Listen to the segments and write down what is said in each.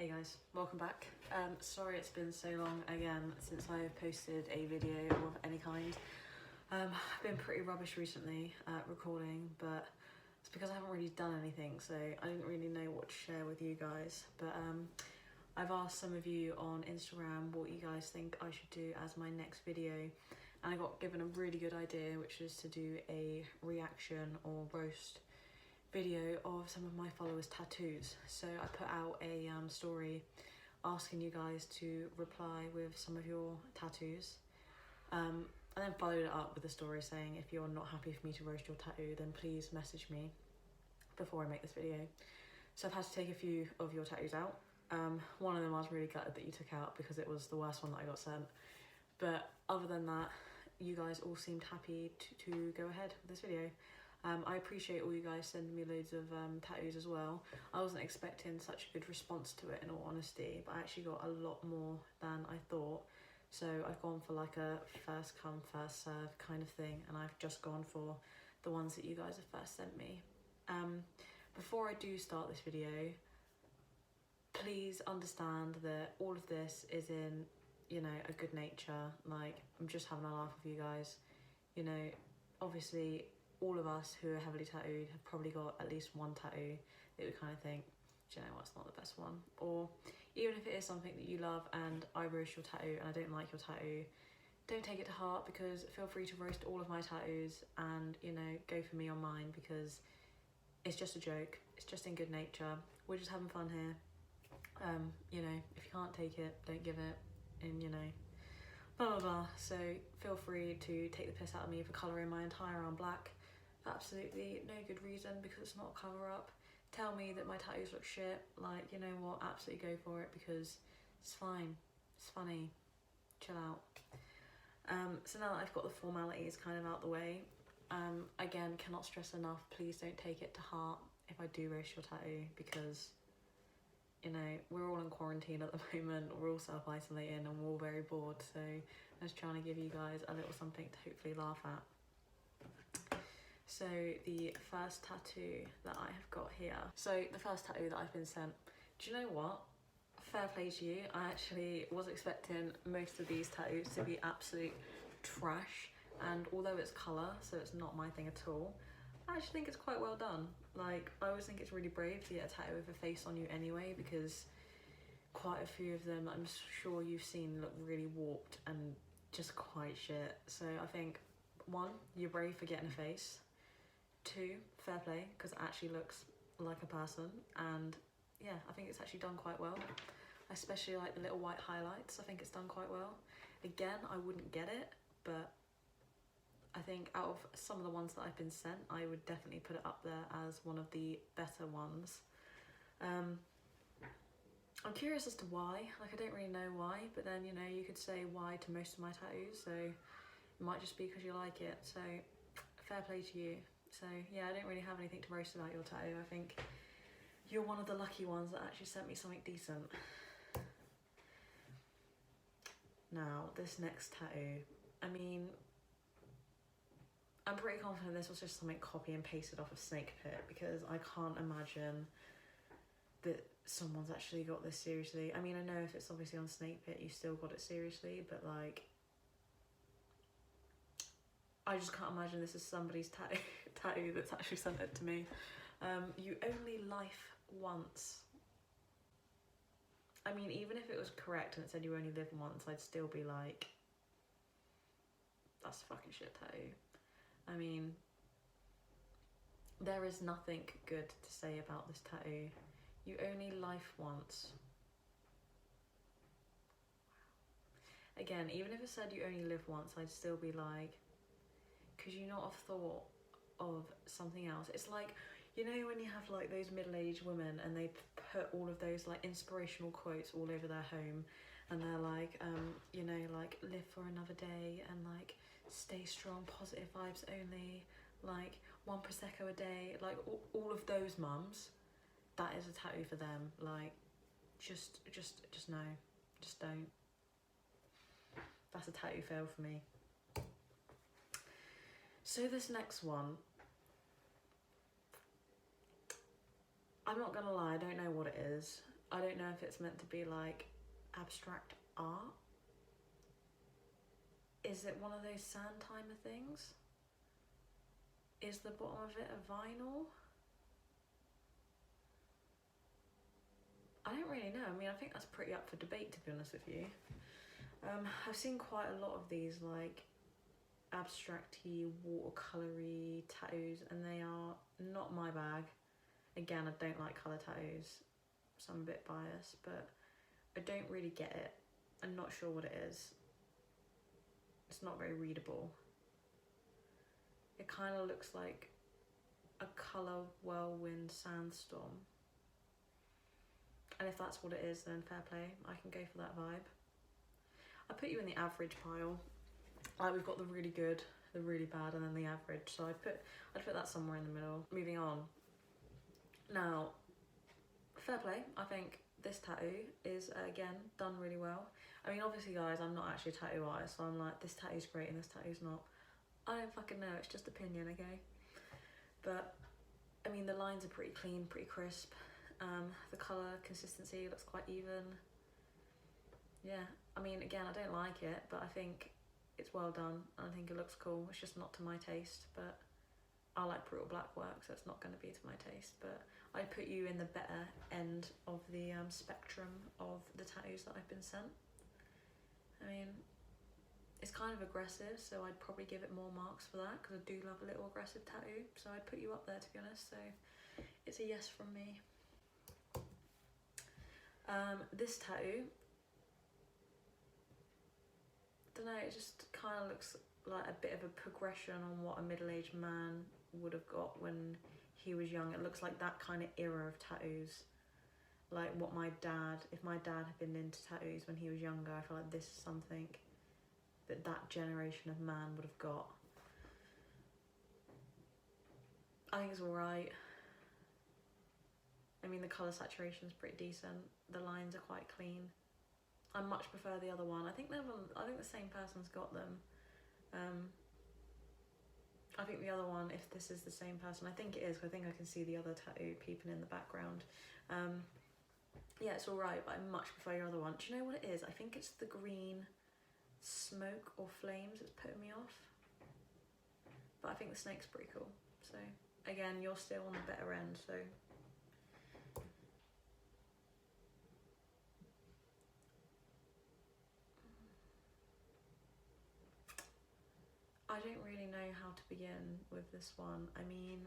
Hey guys, welcome back. Sorry it's been so long again since I have posted a video of any kind. I've been pretty rubbish recently at recording, but it's because I haven't really done anything, so I didn't really know what to share with you guys. But I've asked some of you on Instagram what you guys think I should do as my next video, and I got given a really good idea, which is to do a reaction or roast video of some of my followers' tattoos. So I put out a story asking you guys to reply with some of your tattoos, and then followed it up with a story saying if you're not happy for me to roast your tattoo, then please message me before I make this video. So I've had to take a few of your tattoos out. One of them I was really gutted that you took out because it was the worst one that I got sent, but other than that you guys all seemed happy to go ahead with this video. I appreciate all you guys sending me loads of tattoos as well. I wasn't expecting such a good response to it in all honesty, but I actually got a lot more than I thought. So I've gone for like a first come first serve kind of thing, and I've just gone for the ones that you guys have first sent me. Before I do start this video, please understand that all of this is in, you know, a good nature. Like, I'm just having a laugh with you guys. You know, obviously all of us who are heavily tattooed have probably got at least one tattoo that we kind of think, do you know what, it's not the best one. Or even if it is something that you love and I roast your tattoo and I don't like your tattoo, don't take it to heart, because feel free to roast all of my tattoos and, you know, go for me on mine, because it's just a joke. It's just in good nature. We're just having fun here. You know, if you can't take it, don't give it, and you know, blah blah blah. So feel free to take the piss out of me for colouring my entire arm black for absolutely no good reason, because it's not a cover up. Tell me that my tattoos look shit, like, you know what, absolutely go for it, because it's fine, it's funny, chill out. So now that I've got the formalities kind of out the way, again, cannot stress enough, please don't take it to heart if I do roast your tattoo, because, you know, we're all in quarantine at the moment, we're all self-isolating and we're all very bored, so I'm just trying to give you guys a little something to hopefully laugh at. So the first tattoo that I have got here, so the first tattoo that I've been sent, do you know what? Fair play to you. I actually was expecting most of these tattoos to be absolute trash, and although it's colour, so it's not my thing at all, I actually think it's quite well done. Like, I always think it's really brave to get a tattoo with a face on you anyway, because quite a few of them I'm sure you've seen look really warped and just quite shit. So I think, one, you're brave for getting a face. Two, fair play, because it actually looks like a person, and yeah, I think it's actually done quite well. I especially like the little white highlights. I think it's done quite well. Again, I wouldn't get it, but I think out of some of the ones that I've been sent, I would definitely put it up there as one of the better ones. I'm curious as to why. Like, I don't really know why, but then, you know, you could say why to most of my tattoos, so it might just be because you like it. So fair play to you. So yeah, I don't really have anything to roast about your tattoo. I think you're one of the lucky ones that actually sent me something decent. Now, this next tattoo, I mean, I'm pretty confident this was just something copy and pasted off of Snake Pit, because I can't imagine that someone's actually got this seriously. I mean, I know if it's obviously on Snake Pit, you still got it seriously, but like, I just can't imagine this is somebody's tattoo that's actually sent it to me. You only life once. I mean, even if it was correct and it said you only live once, I'd still be like, that's a fucking shit tattoo. I mean, there is nothing good to say about this tattoo. You only life once. Again, even if it said you only live once, I'd still be like, could you not have thought of something else? It's like, you know when you have like those middle-aged women and they put all of those like inspirational quotes all over their home, and they're like, you know, like, live for another day, and like, stay strong, positive vibes only, like, 1 Prosecco a day, like all of those mums, that is a tattoo for them. Like, just no, just don't. That's a tattoo fail for me. So this next one, I'm not gonna lie, I don't know what it is. I don't know if it's meant to be like abstract art. Is it one of those sand timer things? Is the bottom of it a vinyl? I don't really know. I mean, I think that's pretty up for debate, to be honest with you. I've seen quite a lot of these like abstract-y, watercolour-y tattoos, and they are not my bag. Again, I don't like colour tattoos, so I'm a bit biased, but I don't really get it. I'm not sure what it is. It's not very readable. It kind of looks like a colour whirlwind sandstorm. And if that's what it is, then fair play. I can go for that vibe. I put you in the average pile. Like, we've got the really good, the really bad, and then the average. So I'd put that somewhere in the middle. Moving on. Now, fair play. I think this tattoo is, again, done really well. I mean, obviously, guys, I'm not actually a tattoo artist, so I'm like, this tattoo's great and this tattoo's not. I don't fucking know. It's just opinion, okay? But, I mean, the lines are pretty clean, pretty crisp. The colour consistency looks quite even. Yeah, I mean, again, I don't like it, but I think it's well done. I think it looks cool. It's just not to my taste, but I like brutal black work, so it's not going to be to my taste. But I put you in the better end of the spectrum of the tattoos that I've been sent. I mean, it's kind of aggressive, so I'd probably give it more marks for that, because I do love a little aggressive tattoo. So I'd put you up there, to be honest. So it's a yes from me. This tattoo, don't know, it just kind of looks like a bit of a progression on what a middle-aged man would have got when he was young. It looks like that kind of era of tattoos, like what my dad, if my dad had been into tattoos when he was younger, I feel like this is something that that generation of man would have got. I think it's alright. I mean, the colour saturation is pretty decent. The lines are quite clean. I much prefer the other one. I think the same person's got them. I think the other one, if this is the same person, I think it is. I think I can see the other tattoo peeping in the background. Yeah, it's alright, but I much prefer your other one. Do you know what it is? I think it's the green smoke or flames that's putting me off. But I think the snake's pretty cool. So, again, you're still on the better end, so... I don't really know how to begin with this one. I mean,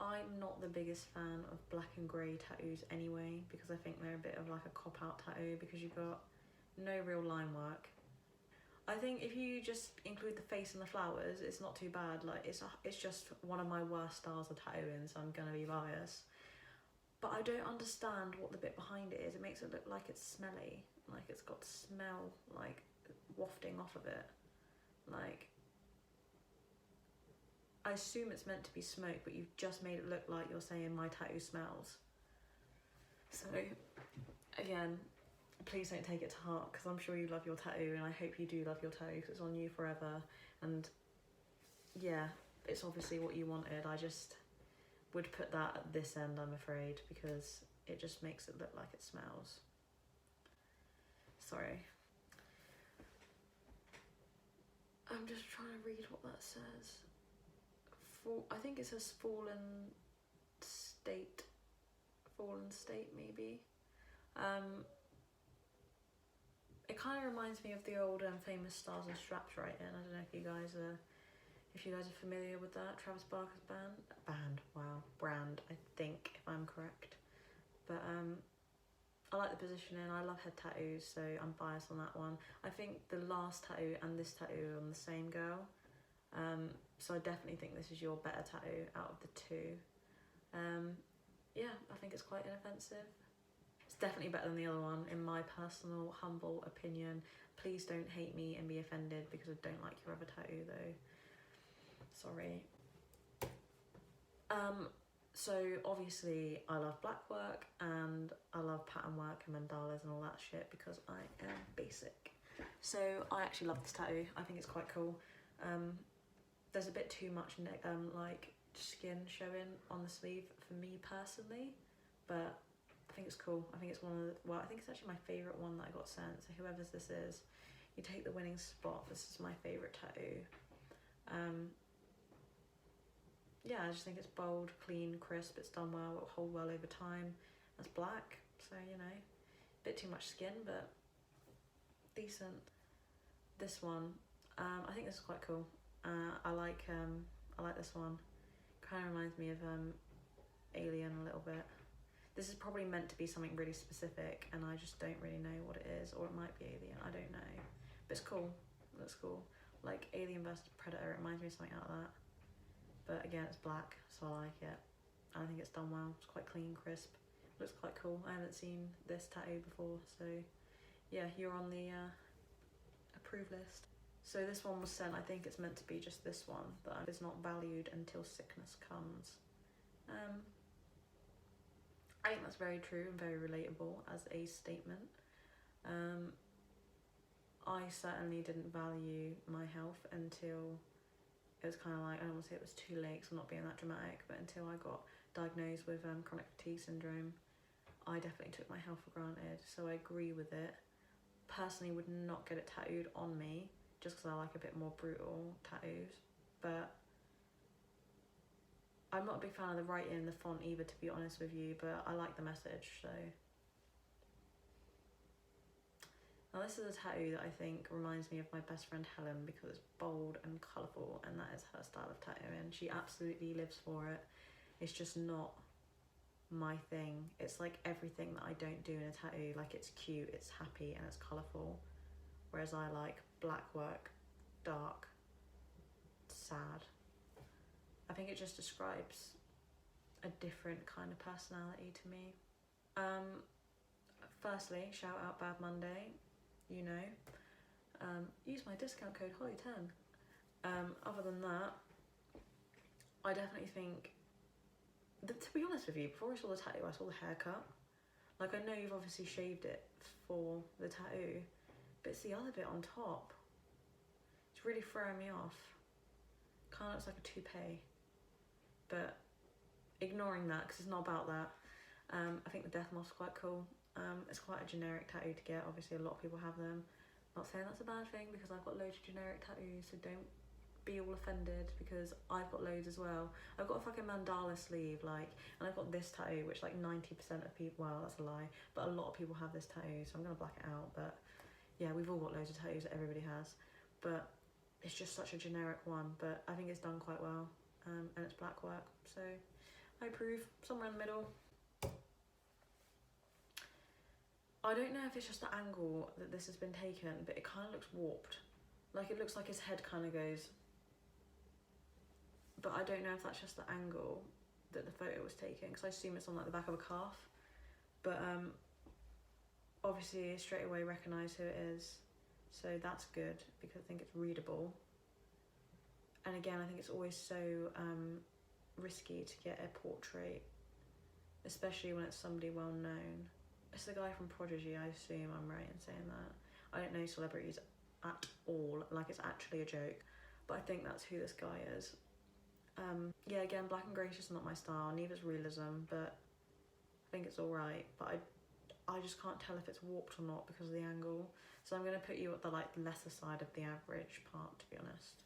I'm not the biggest fan of black and grey tattoos anyway, because I think they're a bit of like a cop-out tattoo, because you've got no real line work. I think if you just include the face and the flowers, it's not too bad. Like, it's just one of my worst styles of tattooing, so I'm gonna be biased. But I don't understand what the bit behind it is. It makes it look like it's smelly, like it's got smell, like, wafting off of it. Like, I assume it's meant to be smoke, but you've just made it look like you're saying my tattoo smells. So, again, please don't take it to heart, because I'm sure you love your tattoo, and I hope you do love your tattoo, because it's on you forever. And yeah, it's obviously what you wanted. I just would put that at this end, I'm afraid, because it just makes it look like it smells. Sorry. I'm just trying to read what that says. I think it says fallen state maybe. It kind of reminds me of the old famous Stars and Straps writing. I don't know if you guys are familiar with that. Travis Barker's brand, I think, if I'm correct. But I like the positioning. I love head tattoos, so I'm biased on that one. I think the last tattoo and this tattoo are on the same girl. So I definitely think this is your better tattoo out of the two. Yeah, I think it's quite inoffensive. It's definitely better than the other one, in my personal, humble opinion. Please don't hate me and be offended, because I don't like your other tattoo, though. Sorry. So obviously I love black work, and I love pattern work and mandalas and all that shit, because I am basic. So I actually love this tattoo. I think it's quite cool. There's a bit too much like skin showing on the sleeve for me personally, but I think it's cool. I think it's one of the, well, I think it's actually my favourite one that I got sent, so whoever's this is, you take the winning spot. This is my favourite tattoo. Yeah, I just think it's bold, clean, crisp, it's done well, it'll hold well over time. That's black, so you know, a bit too much skin, but decent. This one, I think this is quite cool. I like this one. Kind of reminds me of Alien a little bit. This is probably meant to be something really specific, and I just don't really know what it is, or it might be Alien, I don't know. But it's cool, it looks cool. Like Alien vs Predator, it reminds me of something like that. But again, it's black, so I like it. I think it's done well, it's quite clean, crisp. Looks quite cool. I haven't seen this tattoo before, so yeah, you're on the approved list. So this one was sent, I think it's meant to be just this one, that is not valued until sickness comes. I think that's very true and very relatable as a statement. I certainly didn't value my health until it was kind of like, I don't want to say it was too late, 'cause I'm not being that dramatic, but until I got diagnosed with chronic fatigue syndrome, I definitely took my health for granted, so I agree with it. Personally would not get it tattooed on me, just because I like a bit more brutal tattoos, but I'm not a big fan of the writing and the font either, to be honest with you, but I like the message, so. Now this is a tattoo that I think reminds me of my best friend Helen, because it's bold and colourful, and that is her style of tattooing. She absolutely lives for it. It's just not my thing. It's like everything that I don't do in a tattoo. Like, it's cute, it's happy, and it's colourful. Whereas I like black work, dark, sad. I think it just describes a different kind of personality to me. Firstly, shout out Bad Monday. You know, use my discount code HOLLY10. Other than that, I definitely think that, to be honest with you, before I saw the tattoo, I saw the haircut. Like, I know you've obviously shaved it for the tattoo, but it's the other bit on top. It's really throwing me off. Kind of looks like a toupee, but ignoring that, because it's not about that. I think the death moth's quite cool. It's quite a generic tattoo to get. Obviously, a lot of people have them. Not saying that's a bad thing, because I've got loads of generic tattoos, so don't be all offended, because I've got loads as well. I've got a fucking mandala sleeve, like, and I've got this tattoo, which like 90% of people, well, that's a lie, but a lot of people have this tattoo, so I'm gonna black it out. But yeah, we've all got loads of tattoos that everybody has, but it's just such a generic one. But I think it's done quite well, and it's black work, so I approve. Somewhere in the middle. I don't know if it's just the angle that this has been taken, but it kind of looks warped. Like, it looks like his head kind of goes, but I don't know if that's just the angle that the photo was taken, because I assume it's on like the back of a calf. But obviously straight away recognise who it is, so that's good, because I think it's readable. And again, I think it's always so risky to get a portrait, especially when it's somebody well known. It's the guy from Prodigy, I assume I'm right in saying that. I don't know celebrities at all, like, it's actually a joke, but I think that's who this guy is. Yeah, again, black and grey is just not my style, neither's realism, but I think it's alright, but I just can't tell if it's warped or not because of the angle, so I'm going to put you at the like lesser side of the average part, to be honest.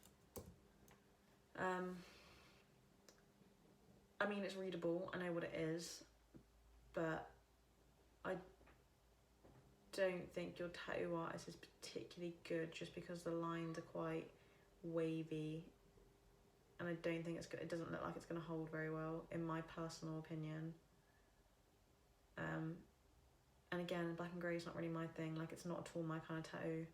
I mean, it's readable, I know what it is, but I don't think your tattoo artist is particularly good, just because the lines are quite wavy, and I don't think it's good. It doesn't look like it's going to hold very well, in my personal opinion. And again, black and grey is not really my thing. Like, it's not at all my kind of tattoo,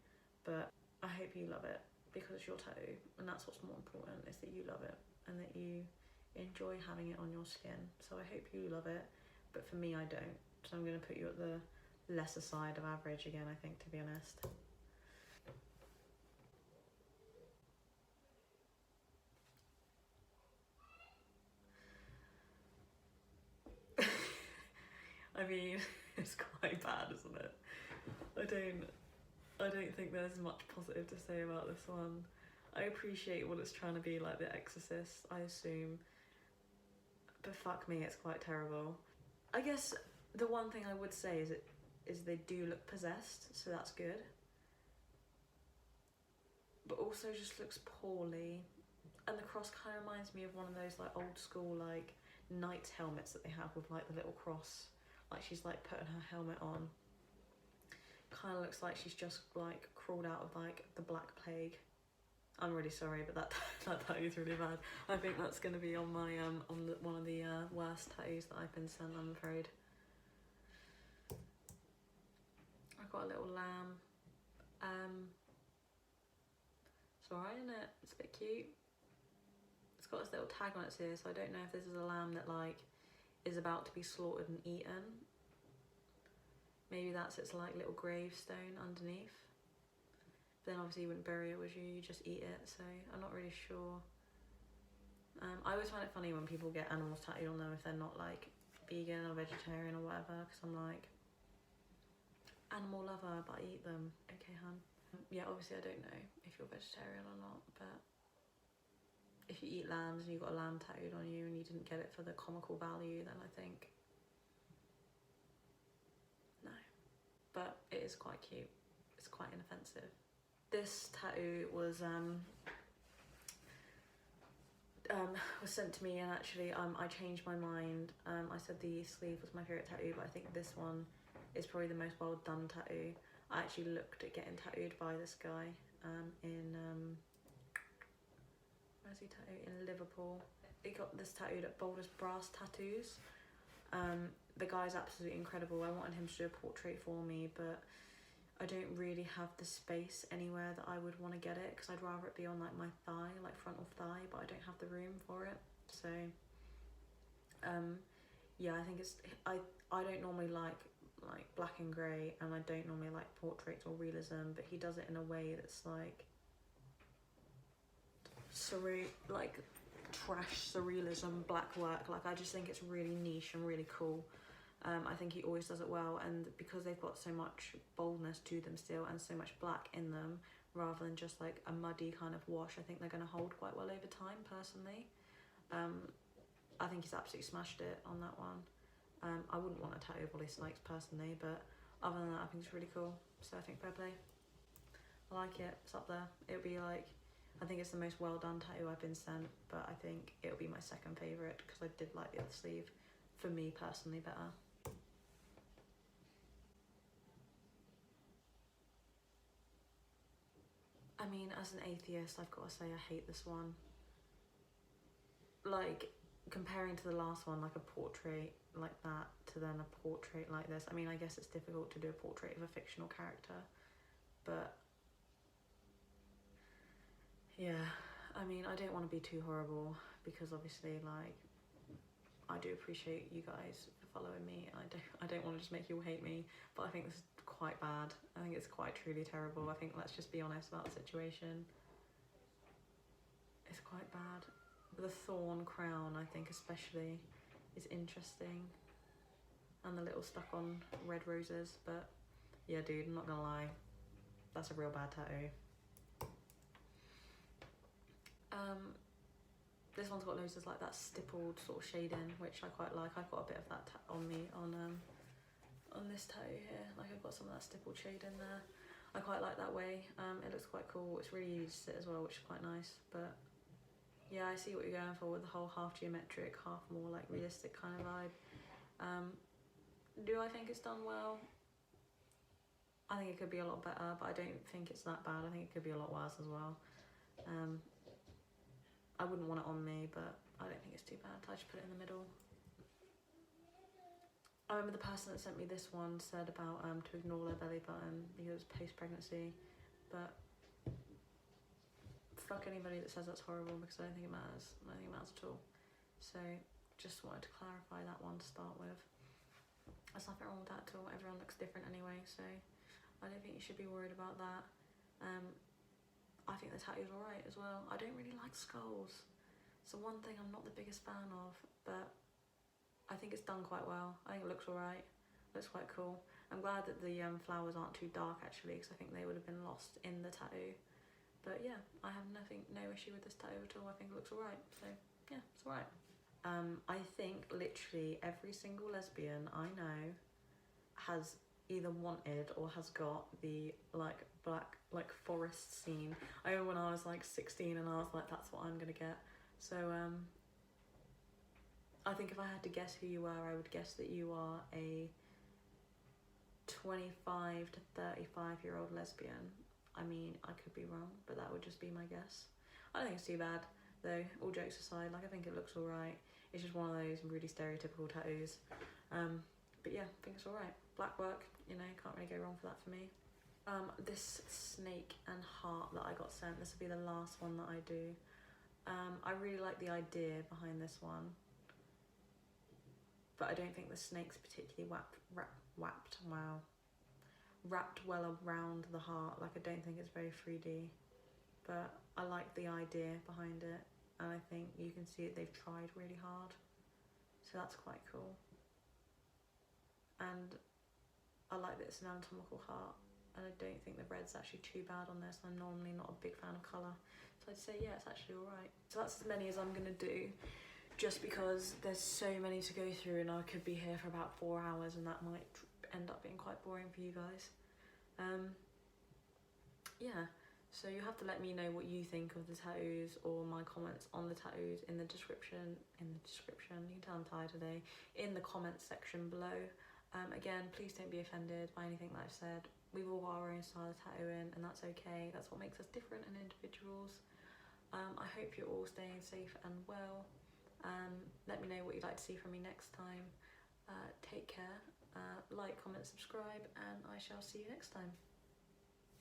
but I hope you love it, because it's your tattoo, and that's what's more important, is that you love it and that you enjoy having it on your skin. So I hope you love it, but for me, I don't. So I'm going to put you at the lesser side of average again, I think, to be honest. I mean, it's quite bad, isn't it? I don't think there's much positive to say about this one. I appreciate what it's trying to be, like The Exorcist, I assume, but fuck me, it's quite terrible. I guess the one thing I would say is they do look possessed, so that's good. But also just looks poorly. And the cross kind of reminds me of one of those like old school like knight's helmets that they have with like the little cross. Like she's like putting her helmet on. Kind of looks like she's just like crawled out of like the Black Plague. I'm really sorry, but that tattoo is really bad. I think that's going to be on my one of the worst tattoos that I've been sent, I'm afraid. I've got a little lamb. It's alright, isn't it? It's a bit cute. It's got this little tag on its ear, so I don't know if this is a lamb that like is about to be slaughtered and eaten. Maybe that's its like little gravestone underneath. But then obviously you wouldn't bury it, would you? You just eat it, so I'm not really sure. I always find it funny when people get animals tattooed on them if they're not like vegan or vegetarian or whatever, because I'm like, animal lover, but I eat them. Okay, hun. Yeah, obviously I don't know if you're vegetarian or not, but if you eat lambs and you've got a lamb tattooed on you and you didn't get it for the comical value, then I think no. But it is quite cute. It's quite inoffensive. This tattoo was sent to me, and actually I changed my mind. I said the sleeve was my favourite tattoo, but I think this one is probably the most well done tattoo. I actually looked at getting tattooed by this guy in where's he tattooed? In Liverpool. He got this tattooed at Boulder's Brass Tattoos. The guy's absolutely incredible. I wanted him to do a portrait for me, but I don't really have the space anywhere that I would want to get it, because I'd rather it be on like my thigh, like frontal thigh, but I don't have the room for it. So yeah, I think it's I don't normally like black and grey, and I don't normally like portraits or realism, but he does it in a way that's like like trash surrealism, black work. Like I just think it's really niche and really cool. I think he always does it well, and because they've got so much boldness to them still and so much black in them rather than just like a muddy kind of wash, I think they're going to hold quite well over time, personally. I think he's absolutely smashed it on that one. I wouldn't want a tattoo of Ollie Snipes personally, but other than that I think it's really cool, so I think fair play. I like it, it's up there. It'll be like, I think it's the most well done tattoo I've been sent, but I think it'll be my second favourite because I did like the other sleeve, for me personally, better. I mean, as an atheist, I've got to say I hate this one. Like, comparing to the last one, like a portrait like that to then a portrait like this. I mean, I guess it's difficult to do a portrait of a fictional character, but yeah, I mean, I don't want to be too horrible because obviously, like, I do appreciate you guys for following me, and I don't want to just make you all hate me, but I think this is quite bad. I think it's quite truly terrible. I think let's just be honest about the situation. It's quite bad. The thorn crown, I think especially, is interesting, and the little stuck on red roses, but yeah, dude, I'm not gonna lie, that's a real bad tattoo. This one's got loads of like that stippled sort of shading, which I quite like. I've got a bit of that on me on this tattoo here. Like I've got some of that stippled shade in there. I quite like that way. It looks quite cool. It's really easy to sit as well, which is quite nice. But yeah, I see what you're going for with the whole half geometric, half more like realistic kind of vibe. Do I think it's done well? I think it could be a lot better, but I don't think it's that bad. I think it could be a lot worse as well. I wouldn't want it on me, but I don't think it's too bad. I just put it in the middle. I remember the person that sent me this one said about to ignore their belly button because it's post-pregnancy, but fuck anybody that says that's horrible, because I don't think it matters. I don't think it matters at all. So just wanted to clarify that one to start with. There's nothing wrong with that at all. Everyone looks different anyway, so I don't think you should be worried about that. I think the tattoo's alright as well. I don't really like skulls. So one thing I'm not the biggest fan of, but I think it's done quite well. I think it looks alright. Looks quite cool. I'm glad that the flowers aren't too dark actually, because I think they would have been lost in the tattoo. But yeah, I have no issue with this tattoo at all. I think it looks alright. So yeah, it's alright. I think literally every single lesbian I know has either wanted or has got the like black like forest scene. I remember when I was like 16 and I was like, that's what I'm gonna get. So I think if I had to guess who you are, I would guess that you are a 25 to 35-year-old lesbian. I mean, I could be wrong, but that would just be my guess. I don't think it's too bad though, all jokes aside. Like, I think it looks alright. It's just one of those really stereotypical tattoos. But yeah, I think it's alright. Black work, you know, can't really go wrong for that for me. This snake and heart that I got sent, this will be the last one that I do. I really like the idea behind this one, but I don't think the snake's particularly wrapped well around the heart. Like, I don't think it's very 3D, but I like the idea behind it, and I think you can see it, they've tried really hard, so that's quite cool. And I like that it's an anatomical heart, and I don't think the red's actually too bad on this. I'm normally not a big fan of colour, so I'd say yeah, it's actually alright. So that's as many as I'm gonna do, just because there's so many to go through and I could be here for about 4 hours and that might end up being quite boring for you guys. Yeah, so you have to let me know what you think of the tattoos, or my comments on the tattoos in the description, you can tell I'm tired today, in the comments section below. Again, please don't be offended by anything that I've said. We've all got our own style of tattooing, and that's okay. That's what makes us different and individuals. I hope you're all staying safe and well. Let me know what you'd like to see from me next time. Take care, like, comment, subscribe, and I shall see you next time.